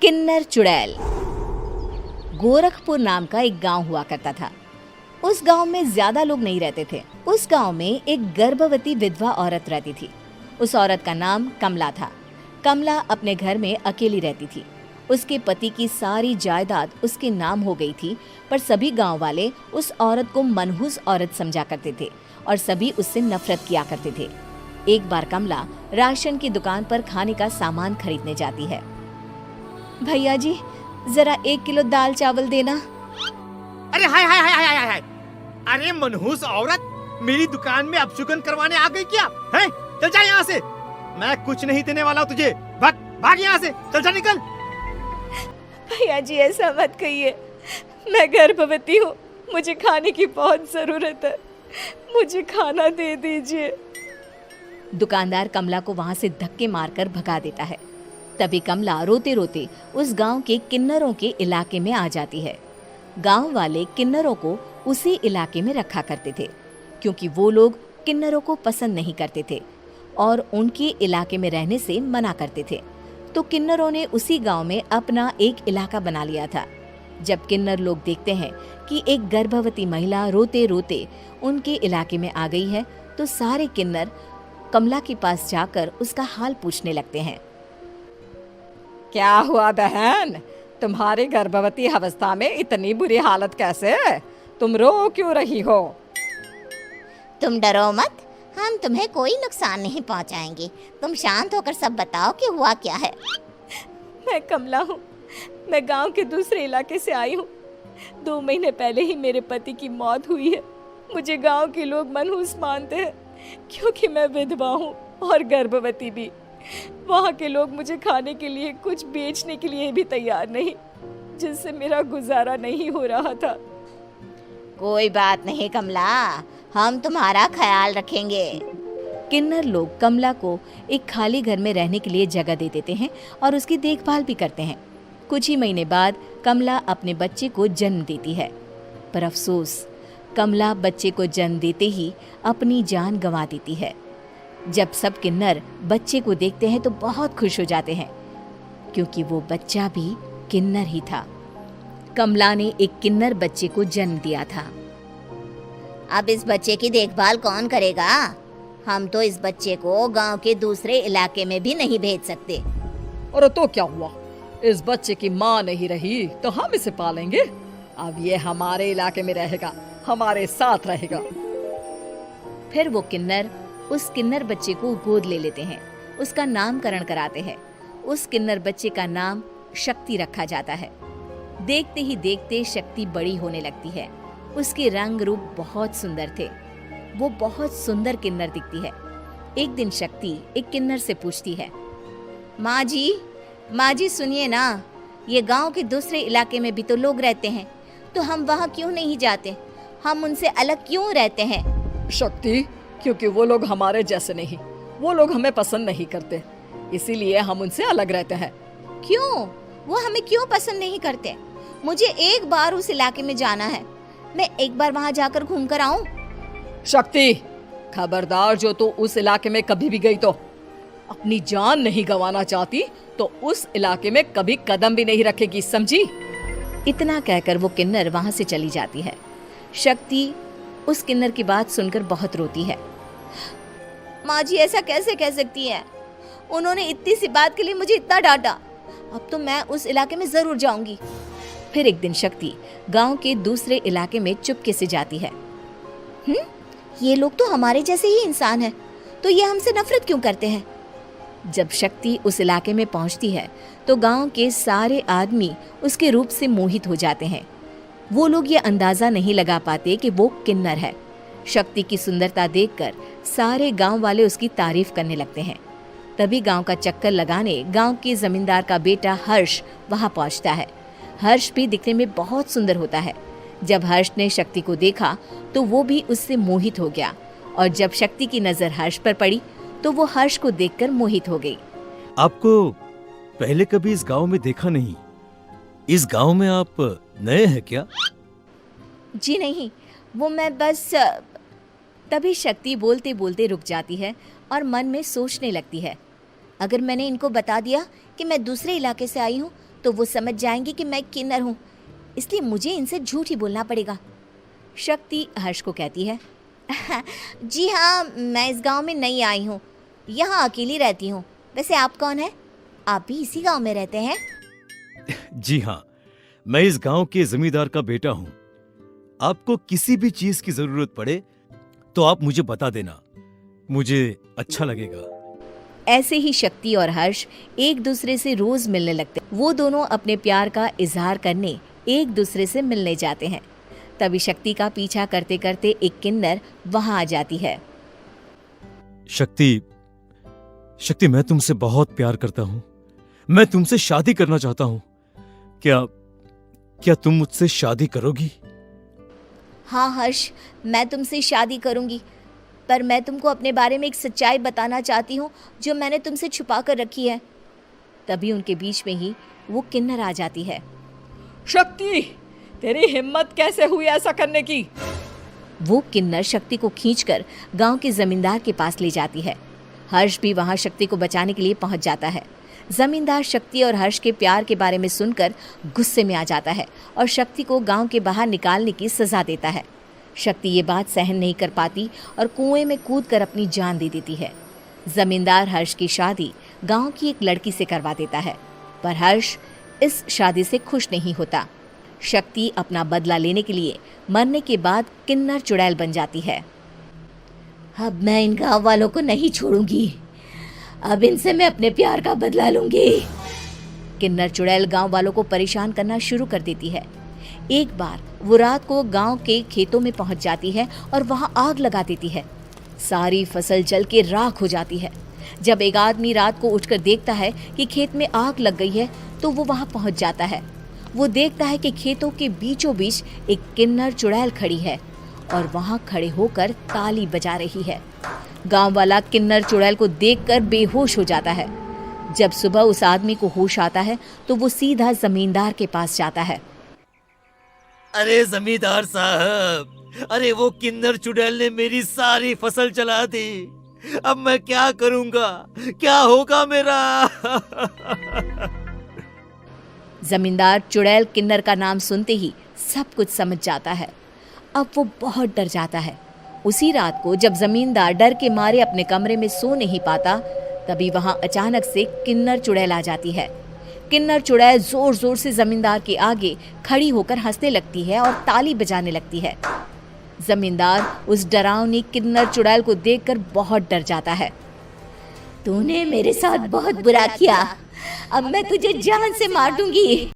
किन्नर चुड़ैल। गोरखपुर नाम का एक गांव हुआ करता था। उस गांव में ज्यादा लोग नहीं रहते थे। उस गांव में एक गर्भवती विधवा औरत रहती थी। उस औरत का नाम कमला था। कमला अपने घर में अकेली रहती थी। उसके पति की सारी जायदाद उसके नाम हो गई थी, पर सभी गांव वाले उस औरत को मनहूस औरत समझा करते थे और सभी उससे नफरत किया करते थे। एक बार कमला राशन की दुकान पर खाने का सामान खरीदने जाती है। भैया जी, जरा 1 किलो दाल चावल देना। अरे हाय हाय हाय हाय हाय! अरे मनहूस औरत, मेरी दुकान में अपशुगन करवाने आ गई क्या? हैं? चल जा यहाँ से, मैं कुछ नहीं देने वाला हूँ तुझे। भाग भाग यहाँ से, चल जा निकल। भैया जी, ऐसा मत कहिए, मैं गर्भवती हूँ, मुझे खाने की बहुत जरूरत है, मुझे खाना दे दीजिए। दुकानदार कमला को वहां से धक्के मारकर भगा देता है। तभी कमला रोते रोते उस गांव के किन्नरों के इलाके में आ जाती है। गांव वाले किन्नरों को उसी इलाके में रखा करते थे, क्योंकि वो लोग किन्नरों को पसंद नहीं करते थे और उनके इलाके में रहने से मना करते थे। तो किन्नरों ने उसी गांव में अपना एक इलाका बना लिया था। जब किन्नर लोग देखते हैं कि एक गर्भवती महिला रोते रोते उनके इलाके में आ गई है, तो सारे किन्नर कमला के पास जाकर उसका हाल पूछने लगते हैं। क्या हुआ बहन, तुम्हारी गर्भवती अवस्था में इतनी बुरी हालत कैसे? तुम रो क्यों रही हो? तुम डरो मत, हम तुम्हें कोई नुकसान नहीं पहुंचाएंगे। तुम शांत होकर सब बताओ कि हुआ क्या है। मैं कमला हूँ, मैं गांव के दूसरे इलाके से आई हूँ। 2 महीने पहले ही मेरे पति की मौत हुई है। मुझे गांव के लोग मनहूस मानते हैं, क्योंकि मैं विधवा हूँ और गर्भवती भी। वहाँ के लोग मुझे खाने के लिए कुछ बेचने के लिए भी तैयार नहीं, जिससे मेरा गुजारा नहीं हो रहा था। कोई बात नहीं कमला, हम तुम्हारा ख्याल रखेंगे। किन्नर लोग कमला को एक खाली घर में रहने के लिए जगह दे देते हैं और उसकी देखभाल भी करते हैं। कुछ ही महीने बाद कमला अपने बच्चे को जन्म देती है, पर अफसोस, कमला बच्चे को जन्म देते ही अपनी जान गंवा देती है। जब सब किन्नर बच्चे को देखते हैं तो बहुत खुश हो जाते हैं, क्योंकि वो बच्चा भी किन्नर ही था। कमला ने एक किन्नर बच्चे को जन्म दिया था। अब इस बच्चे की देखभाल कौन करेगा? हम तो इस बच्चे को गांव के दूसरे इलाके में भी नहीं भेज सकते। और तो क्या हुआ, इस बच्चे की माँ नहीं रही तो हम इसे पालेंगे। अब ये हमारे इलाके में रहेगा, हमारे साथ रहेगा। फिर वो किन्नर उस किन्नर बच्चे को गोद ले लेते हैं, उसका नामकरण कराते हैं। उस किन्नर बच्चे का नाम शक्ति रखा जाता है। देखते ही देखते शक्ति बड़ी होने लगती है। उसके रंग रूप बहुत सुंदर थे। वो बहुत सुंदर किन्नर दिखती है। एक दिन शक्ति एक किन्नर से पूछती है, माँ जी सुनिए ना, ये गांव के दूसरे इलाके में भी तो लोग रहते हैं, तो हम वहाँ क्यों नहीं जाते? हम उनसे अलग क्यों रहते हैं? शक्ति, क्योंकि वो लोग हमारे जैसे नहीं, वो लोग हमें पसंद नहीं करते, इसीलिए हम उनसे अलग रहते हैं। क्यों? वो हमें क्यों पसंद नहीं करते? मुझे एक बार उस इलाके में जाना है, मैं एक बार वहाँ जाकर घूम कर आऊं। शक्ति, खबरदार, जो तू उस इलाके में कभी भी गई तो अपनी जान नहीं गंवाना चाहती तो उस इलाके में कभी कदम भी नहीं रखेगी, समझी? इतना कहकर वो किन्नर वहाँ से चली जाती है। शक्ति उस किन्नर की बात सुनकर बहुत रोती है। माँ जी, ऐसा कैसे कह सकती हैं? उन्होंने इतनी सी बात के लिए मुझे इतना डांटा। अब तो मैं उस इलाके में जरूर जाऊंगी। फिर एक दिन शक्ति गांव के दूसरे इलाके में चुपके से जाती है। ये लोग तो हमारे जैसे ही इंसान हैं, तो ये हमसे नफरत क्यों करते हैं? जब शक्ति उस इलाके में पहुंचती है तो गांव के सारे आदमी उसके रूप से मोहित हो जाते हैं। वो लोग ये अंदाजा नहीं लगा पाते कि वो किन्नर है। शक्ति की सुंदरता देखकर सारे गांव वाले उसकी तारीफ करने लगते हैं। तभी गांव का चक्कर लगाने गांव के जमींदार का बेटा हर्ष वहां पहुंचता है। हर्ष भी दिखने में बहुत सुंदर होता है। जब हर्ष ने शक्ति को देखा तो वो भी उससे मोहित हो गया, और जब शक्ति की नजर हर्ष पर पड़ी तो वो हर्ष को देखकर मोहित हो गई। आपको पहले कभी इस गांव में देखा नहीं। इस गांव में आप नए हैं क्या? जी नहीं, वो मैं बस। तभी शक्ति बोलते बोलते रुक जाती है और मन में सोचने लगती है, अगर मैंने इनको बता दिया कि मैं दूसरे इलाके से आई हूँ तो वो समझ जाएंगे कि मैं किन्नर हूँ, इसलिए मुझे इनसे झूठ ही बोलना पड़ेगा। शक्ति हर्ष को कहती है, जी हाँ, मैं इस गांव में नई आई हूँ, यहाँ अकेली रहती हूँ। वैसे आप कौन है? आप भी इसी गांव में रहते हैं? जी हाँ, मैं इस गांव के जमींदार का बेटा हूँ। आपको किसी भी चीज की जरूरत पड़े तो आप मुझे बता देना, मुझे अच्छा लगेगा। ऐसे ही शक्ति और हर्ष एक दूसरे से रोज मिलने लगते। वो दोनों अपने प्यार का इजहार करने एक दूसरे से मिलने जाते हैं। तभी शक्ति का पीछा करते करते एक किन्नर वहां आ जाती है। शक्ति, मैं तुमसे बहुत प्यार करता हूँ। मैं तुमसे शादी करना चाहता हूँ। क्या तुम मुझसे शादी करोगी? हाँ हर्ष, मैं तुमसे शादी करूंगी, पर मैं तुमको अपने बारे में एक सच्चाई बताना चाहती हूँ जो मैंने तुमसे छुपा कर रखी है। तभी उनके बीच में ही वो किन्नर आ जाती है। शक्ति, तेरी हिम्मत कैसे हुई ऐसा करने की? वो किन्नर शक्ति को खींचकर गांव के जमींदार के पास ले जाती है। हर्ष भी वहां शक्ति को बचाने के लिए पहुंच जाता है। जमींदार शक्ति और हर्ष के प्यार के बारे में सुनकर गुस्से में आ जाता है और शक्ति को गांव के बाहर निकालने की सजा देता है। शक्ति ये बात सहन नहीं कर पाती और कुएं में कूदकर अपनी जान दे देती है। जमींदार हर्ष की शादी गांव की एक लड़की से करवा देता है, पर हर्ष इस शादी से खुश नहीं होता। शक्ति अपना बदला लेने के लिए मरने के बाद किन्नर चुड़ैल बन जाती है। अब मैं इन गाँव वालों को नहीं छोड़ूंगी, अब इनसे मैं अपने प्यार का बदला लूंगी। किन्नर चुड़ैल गांव वालों को परेशान करना शुरू कर देती है। एक बार वो रात को गांव के खेतों में पहुंच जाती है और वहां आग लगा देती है। सारी फसल जल के राख हो जाती है। जब एक आदमी रात को उठकर देखता है कि खेत में आग लग गई है तो वो वहां पहुंच जाता है। वो देखता है कि खेतों के बीचों बीच एक किन्नर चुड़ैल खड़ी है और वहां खड़े होकर ताली बजा रही है। गांव वाला किन्नर चुड़ैल को देखकर बेहोश हो जाता है। जब सुबह उस आदमी को होश आता है तो वो सीधा जमींदार के पास जाता है। अरे जमींदार साहब, अरे वो किन्नर चुड़ैल ने मेरी सारी फसल जला दी। अब मैं क्या करूंगा? क्या होगा मेरा? जमींदार चुड़ैल किन्नर का नाम सुनते ही सब कुछ समझ जाता है। अब वो बहुत डर जाता है। उसी रात को जब जमींदार डर के मारे अपने कमरे में सो नहीं पाता, तभी वहां अचानक से किन्नर चुड़ैल आ जाती है। किन्नर चुड़ैल जोर जोर से जमींदार के आगे खड़ी होकर हंसने लगती है और ताली बजाने लगती है। जमींदार उस डरावनी किन्नर चुड़ैल को देखकर बहुत डर जाता है। तूने मेरे साथ बहुत बुरा किया, अब मैं तुझे जान से मार दूंगी।